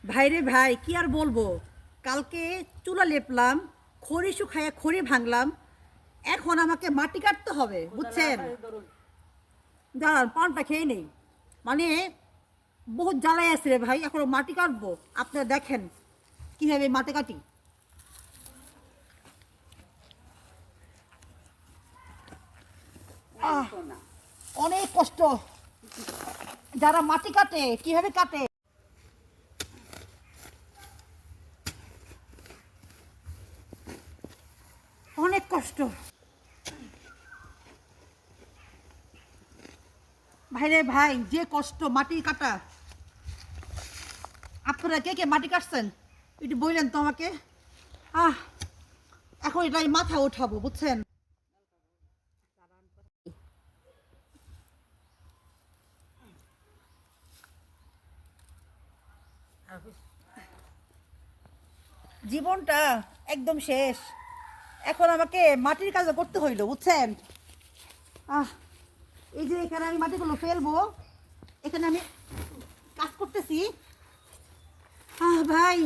ভাইরে ভাই কি আর বলবো, কালকে চুলা লেপলাম, খড়ি শুকাইয়া খড়ি ভাঙলাম, এখন আমাকে মাটি কাটতে হবে বুঝছেন। দাঁড়ান পানটা খেয়ে নেই, মানে বহুত জ্বালাই আছে রে ভাই, এখন মাটি কাটবো। আপনারা দেখেন কীভাবে মাটি কাটি। আহ, অনেক কষ্ট। যারা মাটি কাটে কিভাবে কাটে, অনেক কষ্ট। ভাইরে ভাই যে কষ্ট মাটি কাটা। আপনারা কে কে মাটি কাটছেন একটু বললেন তো আমাকে। আহ, এখন এটাই মাথা উঠাবো বুঝছেন। জীবনটা একদম শেষ, এখন আমাকে মাটির কাজ করতে হইলো বুঝছেন। আহ, এই যে এখানে আমি মাটিগুলো ফেলবো, এখানে আমি কাজ করতেছি। ভাই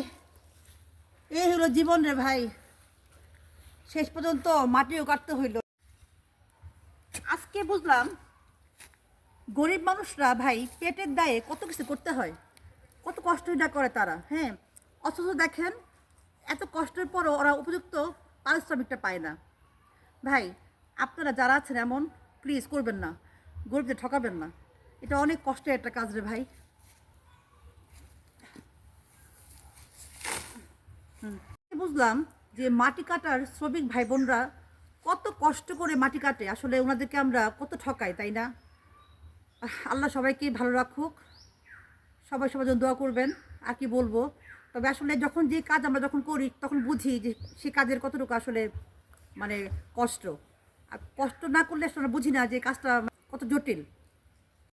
এই হলো জীবন রে ভাই, শেষ পর্যন্ত মাটিও কাটতে হইলো। আজকে বুঝলাম গরিব মানুষরা ভাই পেটের দায়ে কত কিছু করতে হয়, কত কষ্টই না করে তারা। হ্যাঁ, অথচ দেখেন এত কষ্টের পরও ওরা উপযুক্ত পারিশ্রমিকটা পায় না। ভাই আপনারা যারা আছেন এমন প্লিজ করবেন না, গরিবদের ঠকাবেন না, এটা অনেক কষ্টের একটা কাজ রে ভাই। বুঝলাম যে মাটি কাটার শ্রমিক ভাই বোনরা কত কষ্ট করে মাটি কাটে, আসলে ওনাদেরকে আমরা কত ঠকাই তাই না। আল্লাহ সবাইকে ভালো রাখুক, সবাই সবার জন্য দোয়া করবেন। আর কি বলবো, তবে আসলে যখন যে কাজ আমরা যখন করি তখন বুঝি যে সে কাজের কতটুকু আসলে মানে কষ্ট। আর কষ্ট না করলে আসলে বুঝি না যে কাজটা কত জটিল।